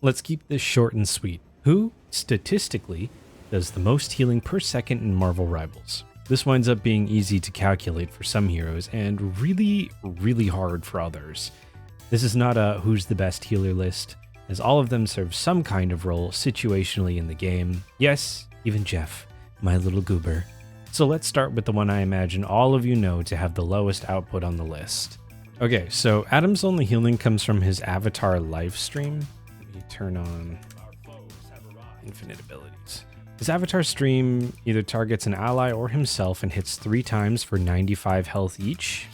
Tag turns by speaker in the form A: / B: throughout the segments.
A: Let's keep this short and sweet. Who, statistically, does the most healing per second in Marvel Rivals? This winds up being easy to calculate for some heroes and really hard for others. This is not a who's the best healer list, as all of them serve some kind of role situationally in the game. Yes, even Jeff, my little goober. So let's start with the one I imagine all of you know to have the lowest output on the list. Okay, so Adam's only healing comes from his avatar live stream. Let me turn on infinite abilities. His avatar stream either targets an ally or himself and hits 3 times for 95 health each,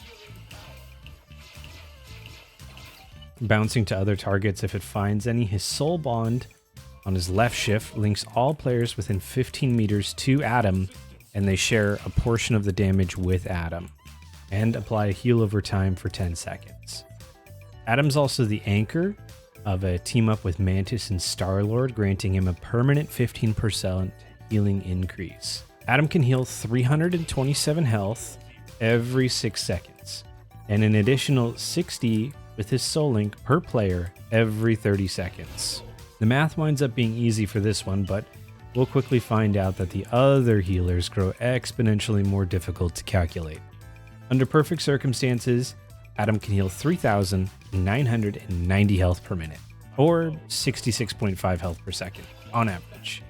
A: bouncing to other targets if it finds any. His soul bond on his left shift links all players within 15 meters to Adam, and they share a portion of the damage with Adam, and apply a heal over time for 10 seconds. Adam's also the anchor of a team up with Mantis and Star-Lord, granting him a permanent 15% healing increase. Adam can heal 327 health every 6 seconds, and an additional 60 with his soul link per player every 30 seconds. The math winds up being easy for this one, but we'll quickly find out that the other healers grow exponentially more difficult to calculate. Under perfect circumstances, Adam can heal 3,990 health per minute, or 66.5 health per second, on average.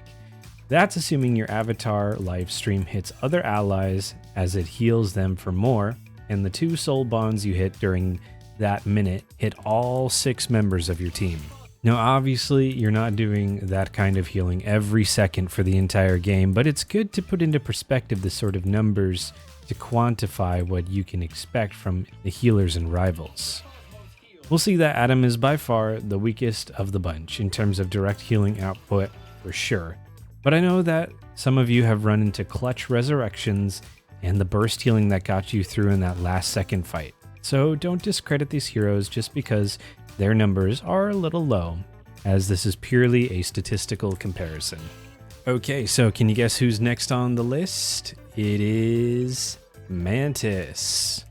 A: That's assuming your avatar live stream hits other allies as it heals them for more, and the 2 soul bonds you hit during that minute hit all 6 members of your team. Now, obviously, you're not doing that kind of healing every second for the entire game, but it's good to put into perspective the sort of numbers to quantify what you can expect from the healers and rivals. We'll see that Adam is by far the weakest of the bunch in terms of direct healing output for sure, but I know that some of you have run into clutch resurrections and the burst healing that got you through in that last second fight. So don't discredit these heroes just because their numbers are a little low, as this is purely a statistical comparison. Okay, so can you guess who's next on the list? It is Mantis.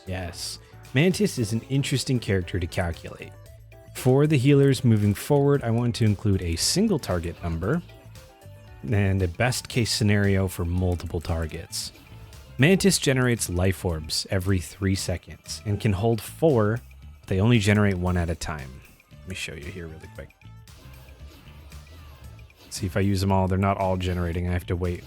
A: Yes, Mantis is an interesting character to calculate. For the healers moving forward, I want to include a single target number and a best case scenario for multiple targets. Mantis generates life orbs every 3 seconds and can hold 4, but they only generate 1 at a time. Let me show you here really quick. See, if I use them all, they're not all generating. I have to wait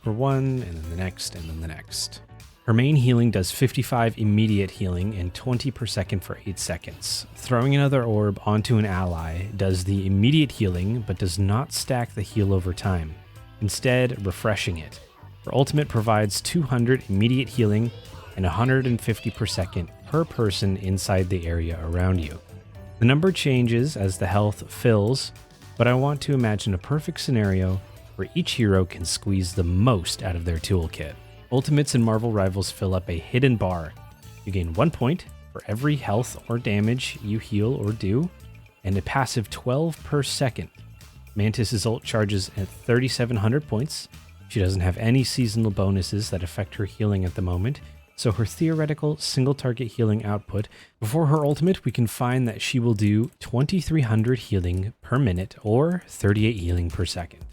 A: for 1, and then the next, and then the next. Her main healing does 55 immediate healing and 20 per second for 8 seconds. Throwing another orb onto an ally does the immediate healing, but does not stack the heal over time, instead refreshing it. Her ultimate provides 200 immediate healing and 150 per second per person inside the area around you. The number changes as the health fills, but I want to imagine a perfect scenario where each hero can squeeze the most out of their toolkit. Ultimates in Marvel Rivals fill up a hidden bar. You gain 1 point for every health or damage you heal or do, and a passive 12 per second. Mantis' ult charges at 3,700 points. She doesn't have any seasonal bonuses that affect her healing at the moment, so her theoretical single target healing output before her ultimate, we can find that she will do 2,300 healing per minute or 38 healing per second.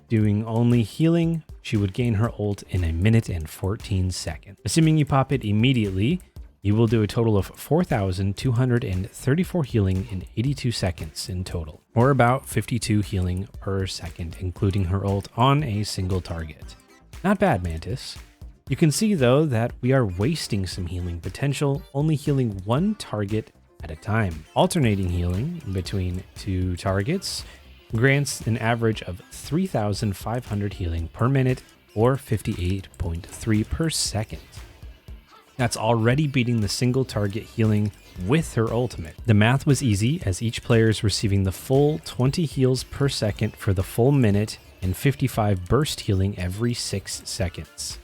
A: Doing only healing, she would gain her ult in 1 minute and 14 seconds. Assuming you pop it immediately, you will do a total of 4,234 healing in 82 seconds in total, or about 52 healing per second, including her ult on a single target. Not bad, Mantis. You can see though that we are wasting some healing potential, only healing 1 target at a time. Alternating healing between 2 targets grants an average of 3,500 healing per minute or 58.3 per second. That's already beating the single target healing with her ultimate. The math was easy as each player is receiving the full 20 heals per second for the full minute and 55 burst healing every 6 seconds.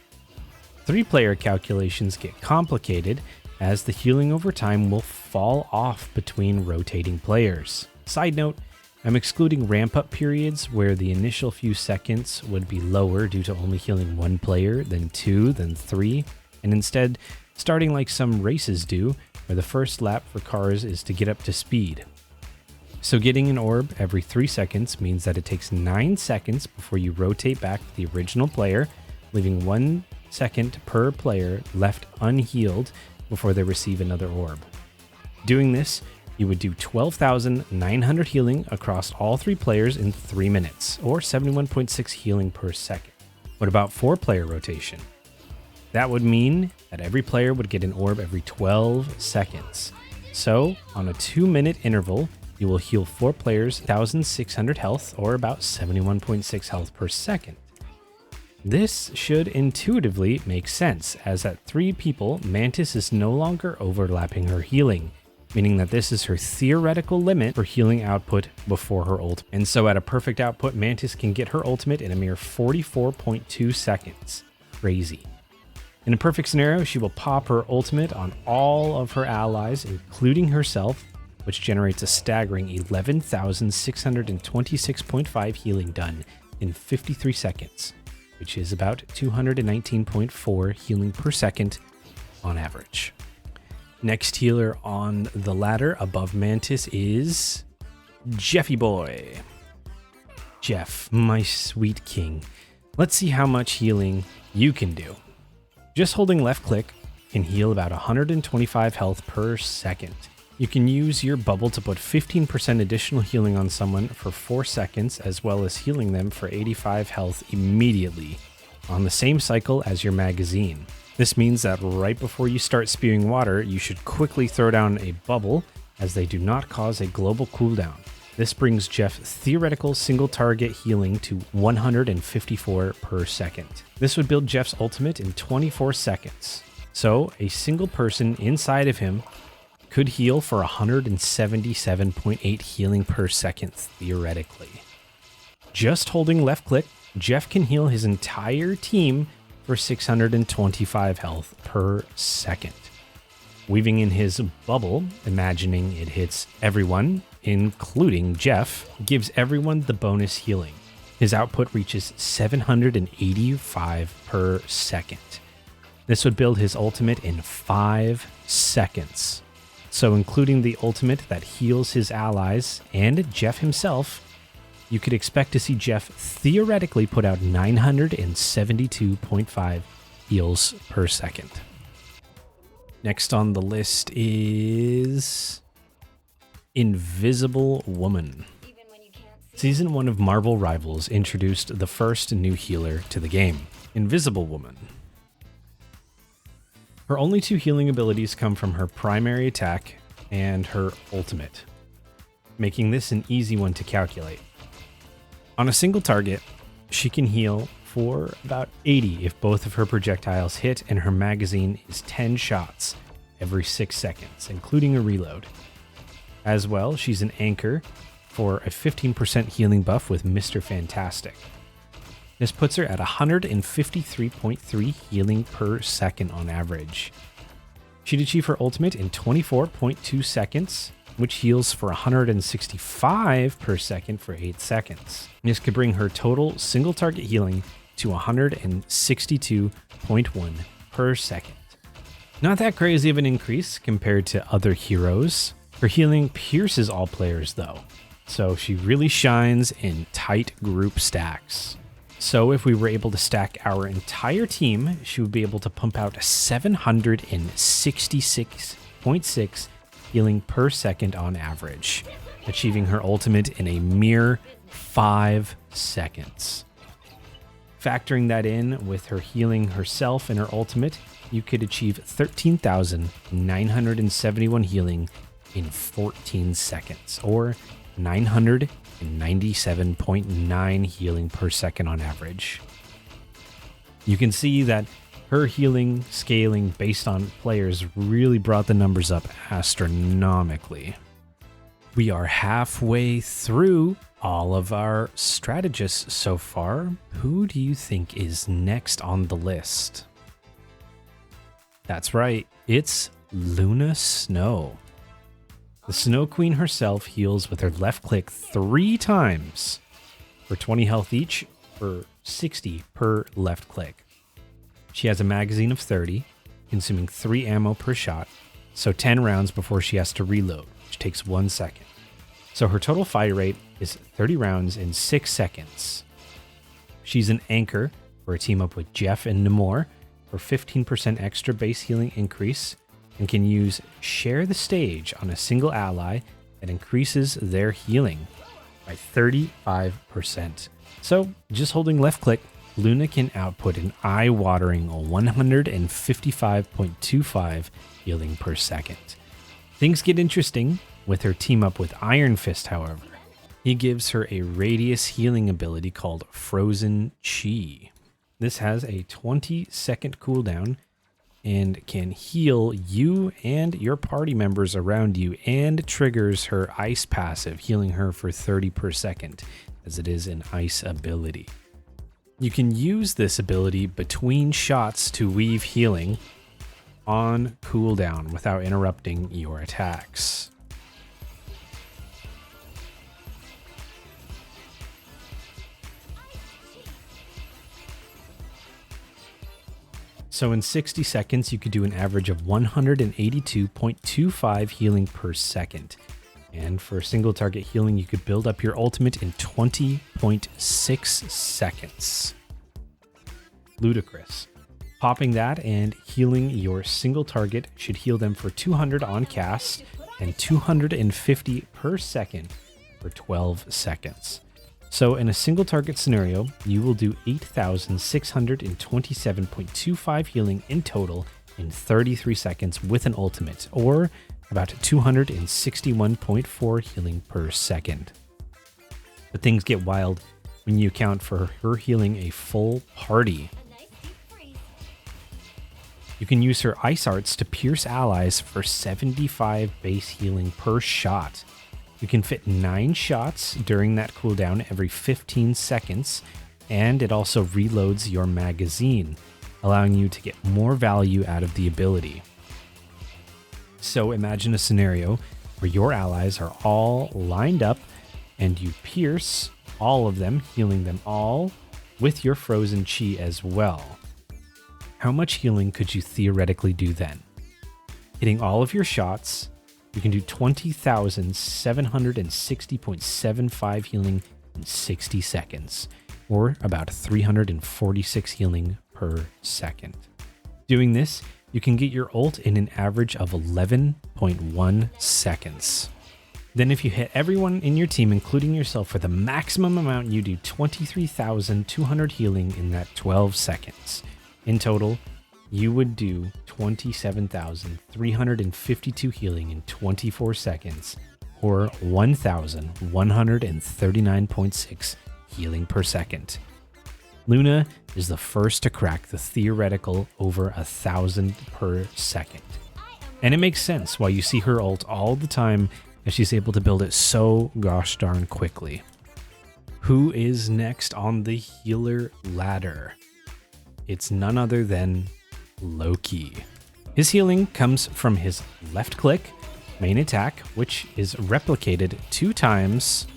A: 3-player calculations get complicated as the healing over time will fall off between rotating players. Side note, I'm excluding ramp-up periods where the initial few seconds would be lower due to only healing 1 player, then 2, then 3, and instead starting like some races do, where the first lap for cars is to get up to speed. So getting an orb every 3 seconds means that it takes 9 seconds before you rotate back to the original player, leaving 1 second per player left unhealed before they receive another orb. Doing this, you would do 12,900 healing across all 3 players in 3 minutes, or 71.6 healing per second. What about 4-player rotation? That would mean that every player would get an orb every 12 seconds. So, on a 2-minute interval, you will heal 4 players 1,600 health, or about 71.6 health per second. This should intuitively make sense, as at 3 people, Mantis is no longer overlapping her healing, meaning that this is her theoretical limit for healing output before her ult. And so at a perfect output, Mantis can get her ultimate in a mere 44.2 seconds. Crazy. In a perfect scenario, she will pop her ultimate on all of her allies, including herself, which generates a staggering 11,626.5 healing done in 53 seconds, which is about 219.4 healing per second on average. Next healer on the ladder above Mantis is Jeffy Boy. Jeff, my sweet king. Let's see how much healing you can do. Just holding left click can heal about 125 health per second. You can use your bubble to put 15% additional healing on someone for 4 seconds, as well as healing them for 85 health immediately on the same cycle as your magazine. This means that right before you start spewing water, you should quickly throw down a bubble, as they do not cause a global cooldown. This brings Jeff's theoretical single target healing to 154 per second. This would build Jeff's ultimate in 24 seconds. So a single person inside of him could heal for 177.8 healing per second theoretically. Just holding left click, Jeff can heal his entire team for 625 health per second. Weaving in his bubble, imagining it hits everyone, including Jeff, gives everyone the bonus healing. His output reaches 785 per second. This would build his ultimate in 5 seconds. So including the ultimate that heals his allies and Jeff himself, you could expect to see Jeff theoretically put out 972.5 heals per second. Next on the list is Invisible Woman. Season 1 of Marvel Rivals introduced the first new healer to the game, Invisible Woman. Her only 2 healing abilities come from her primary attack and her ultimate, making this an easy one to calculate. On a single target, she can heal for about 80 if both of her projectiles hit, and her magazine is 10 shots every 6 seconds, including a reload. As well, she's an anchor for a 15% healing buff with Mr. Fantastic. This puts her at 153.3 healing per second on average. She'd achieve her ultimate in 24.2 seconds, which heals for 165 per second for 8 seconds. This could bring her total single target healing to 162.1 per second. Not that crazy of an increase compared to other heroes. Her healing pierces all players though, so she really shines in tight group stacks. So if we were able to stack our entire team, she would be able to pump out 766.6 healing per second on average, achieving her ultimate in a mere 5 seconds. Factoring that in with her healing herself and her ultimate, you could achieve 13,971 healing in 14 seconds, or 997.9 healing per second on average. You can see that her healing scaling based on players really brought the numbers up astronomically. We are halfway through all of our strategists so far. Who do you think is next on the list? That's right, it's Luna Snow. The Snow Queen herself heals with her left click 3 times for 20 health each, for 60 per left click. She has a magazine of 30, consuming 3 ammo per shot, so 10 rounds before she has to reload, which takes 1 second. So her total fire rate is 30 rounds in 6 seconds. She's an anchor for a team up with Jeff and Namor for 15% extra base healing increase, and can use Share the Stage on a single ally that increases their healing by 35%. So just holding left click, Luna can output an eye-watering 155.25 healing per second. Things get interesting with her team up with Iron Fist, however. He gives her a radius healing ability called Frozen Chi. This has a 20-second cooldown and can heal you and your party members around you, and triggers her ice passive, healing her for 30 per second, as it is an ice ability. You can use this ability between shots to weave healing on cooldown without interrupting your attacks. So in 60 seconds, you could do an average of 182.25 healing per second. And for single target healing, you could build up your ultimate in 20.6 seconds. Ludicrous. Popping that and healing your single target should heal them for 200 on cast and 250 per second for 12 seconds. So in a single target scenario, you will do 8,627.25 healing in total in 33 seconds with an ultimate, or about 261.4 healing per second. But things get wild when you account for her healing a full party. You can use her ice arts to pierce allies for 75 base healing per shot. You can fit 9 shots during that cooldown every 15 seconds, and it also reloads your magazine, allowing you to get more value out of the ability. So imagine a scenario where your allies are all lined up and you pierce all of them, healing them all with your Frozen Chi as well. How much healing could you theoretically do then? Hitting all of your shots, you can do 20,760.75 healing in 60 seconds, or about 346 healing per second. Doing this, you can get your ult in an average of 11.1 seconds. Then if you hit everyone in your team, including yourself, for the maximum amount, you do 23,200 healing in that 12 seconds. In total, you would do 27,352 healing in 24 seconds, or 1,139.6 healing per second. Luna is the first to crack the theoretical over 1,000 per second. And it makes sense why you see her ult all the time, as she's able to build it so gosh darn quickly. Who is next on the healer ladder? It's none other than Loki. His healing comes from his left click main attack, which is replicated 2 times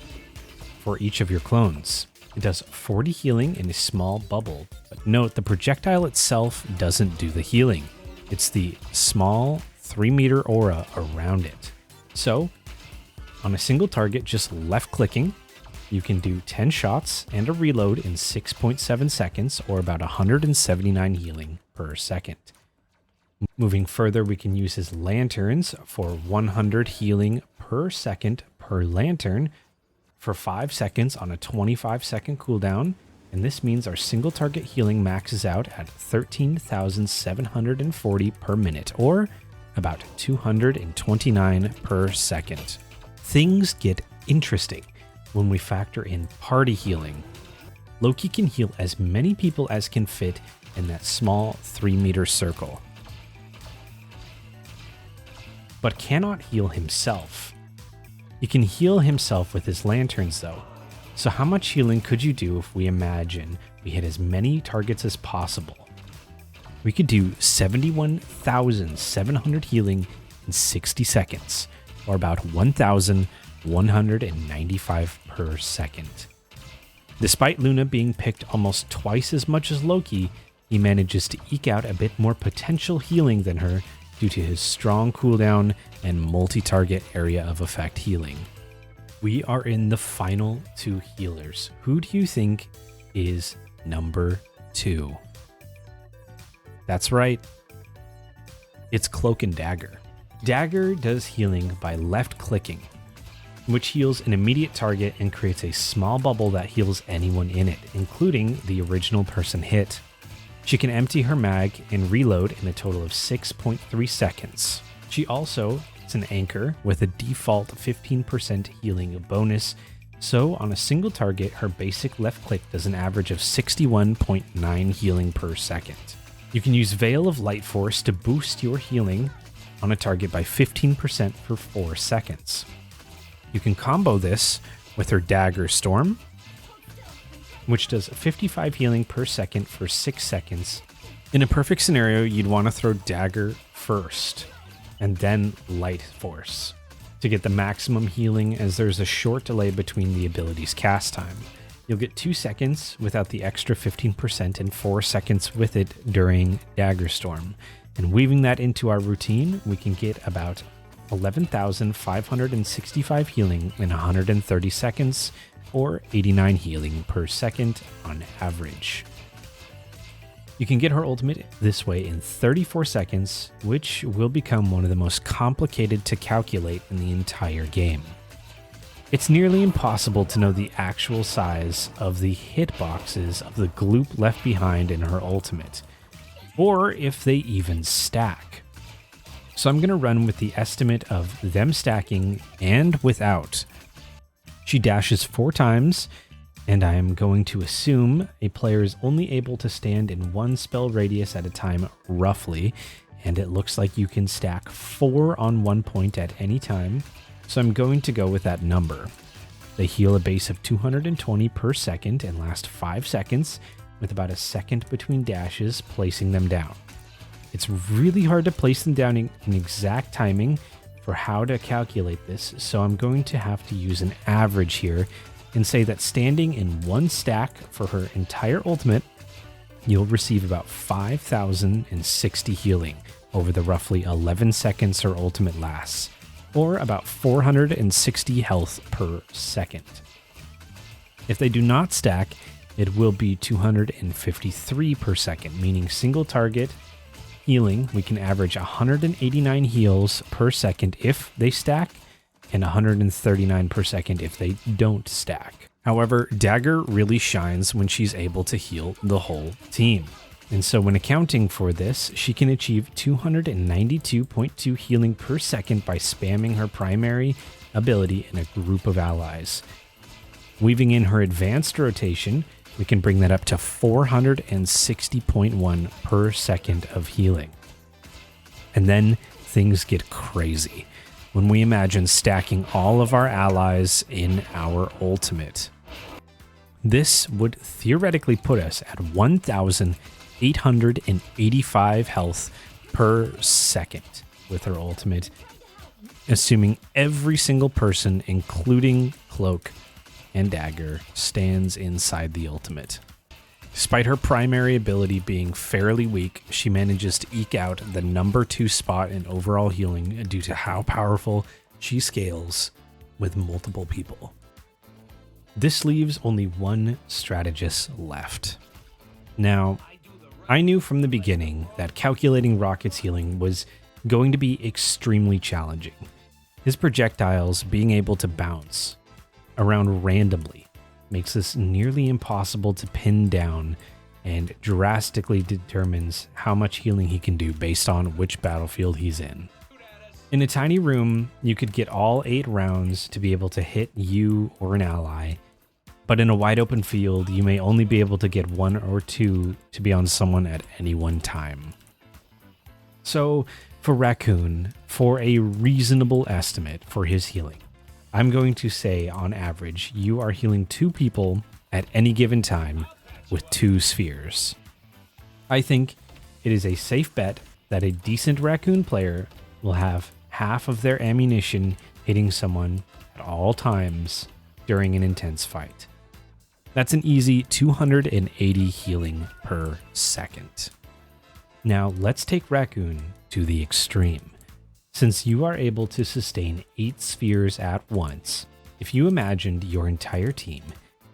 A: for each of your clones. It does 40 healing in a small bubble, but note the projectile itself doesn't do the healing. It's the small 3-meter aura around it. So, on a single target, just left clicking, you can do 10 shots and a reload in 6.7 seconds, or about 179 healing per second. Moving further, we can use his lanterns for 100 healing per second per lantern for 5 seconds on a 25-second cooldown, and this means our single target healing maxes out at 13,740 per minute, or about 229 per second. Things get interesting when we factor in party healing. Loki can heal as many people as can fit in that small 3-meter circle, but cannot heal himself. He can heal himself with his lanterns though. So how much healing could you do if we imagine we hit as many targets as possible? We could do 71,700 healing in 60 seconds, or about 1,195 per second. Despite Luna being picked almost twice as much as Loki, he manages to eke out a bit more potential healing than her due to his strong cooldown and multi-target area of effect healing. We are in the final two healers. Who do you think is number 2? That's right. It's Cloak and Dagger. Dagger does healing by left clicking, which heals an immediate target and creates a small bubble that heals anyone in it, including the original person hit. She can empty her mag and reload in a total of 6.3 seconds. She also is an anchor with a default 15% healing bonus, so on a single target, her basic left click does an average of 61.9 healing per second. You can use Veil of Light Force to boost your healing on a target by 15% for 4 seconds. You can combo this with her Dagger Storm, which does 55 healing per second for 6 seconds. In a perfect scenario, you'd want to throw Dagger first, and then Light Force to get the maximum healing, as there's a short delay between the ability's cast time. You'll get 2 seconds without the extra 15% and 4 seconds with it during Dagger Storm. And weaving that into our routine, we can get about 11,565 healing in 130 seconds, or 89 healing per second on average. You can get her ultimate this way in 34 seconds, which will become one of the most complicated to calculate in the entire game. It's nearly impossible to know the actual size of the hitboxes of the gloop left behind in her ultimate, or if they even stack. So I'm going to run with the estimate of them stacking and without. She dashes 4 times, and I am going to assume a player is only able to stand in 1 spell radius at a time, roughly, and it looks like you can stack 4 on 1 point at any time, so I'm going to go with that number. They heal a base of 220 per second and last 5 seconds, with about a second between dashes placing them down. It's really hard to place them down in exact timing for how to calculate this, so I'm going to have to use an average here and say that standing in 1 stack for her entire ultimate, you'll receive about 5,060 healing over the roughly 11 seconds her ultimate lasts, or about 460 health per second. If they do not stack, it will be 253 per second, meaning single target healing, we can average 189 heals per second if they stack, and 139 per second if they don't stack. However, Dagger really shines when she's able to heal the whole team. And so when accounting for this, she can achieve 292.2 healing per second by spamming her primary ability in a group of allies. Weaving in her advanced rotation, we can bring that up to 460.1 per second of healing. And then things get crazy when we imagine stacking all of our allies in our ultimate. This would theoretically put us at 1,885 health per second with her ultimate, assuming every single person, including Cloak and Dagger, stands inside the ultimate. Despite her primary ability being fairly weak, she manages to eke out the number 2 spot in overall healing due to how powerful she scales with multiple people. This leaves only one strategist left. Now, I knew from the beginning that calculating Rocket's healing was going to be extremely challenging. His projectiles being able to bounce around randomly makes this nearly impossible to pin down and drastically determines how much healing he can do based on which battlefield he's in. In a tiny room, you could get all 8 rounds to be able to hit you or an ally, but in a wide open field, you may only be able to get 1 or 2 to be on someone at any one time. So for Raccoon, for a reasonable estimate for his healing, I'm going to say on average, you are healing 2 people at any given time with 2 spheres. I think it is a safe bet that a decent Raccoon player will have half of their ammunition hitting someone at all times during an intense fight. That's an easy 280 healing per second. Now let's take Raccoon to the extreme. Since you are able to sustain 8 spheres at once, If you imagined your entire team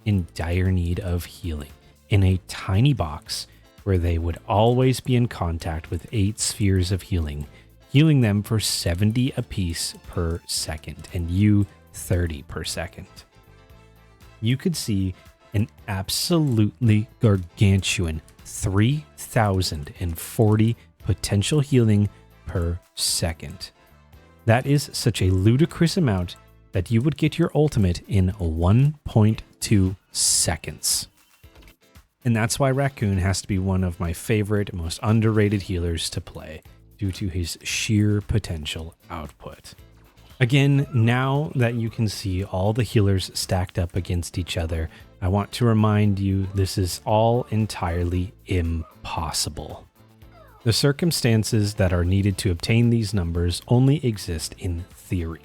A: in dire need of healing in a tiny box where they would always be in contact with 8 spheres of healing, healing them for 70 apiece per second, and you 30 per second, you could see an absolutely gargantuan 3,040 potential healing per second. That is such a ludicrous amount that you would get your ultimate in 1.2 seconds. And that's why Raccoon has to be one of my favorite, most underrated healers to play, due to his sheer potential output. Again, now that you can see all the healers stacked up against each other, I want to remind you this is all entirely impossible. The circumstances that are needed to obtain these numbers only exist in theory.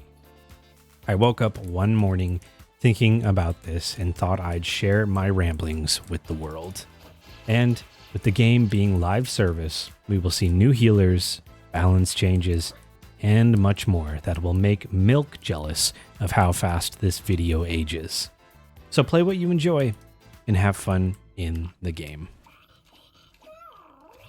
A: I woke up one morning thinking about this and thought I'd share my ramblings with the world. And with the game being live service, we will see new healers, balance changes, and much more that will make Milk jealous of how fast this video ages. So play what you enjoy and have fun in the game.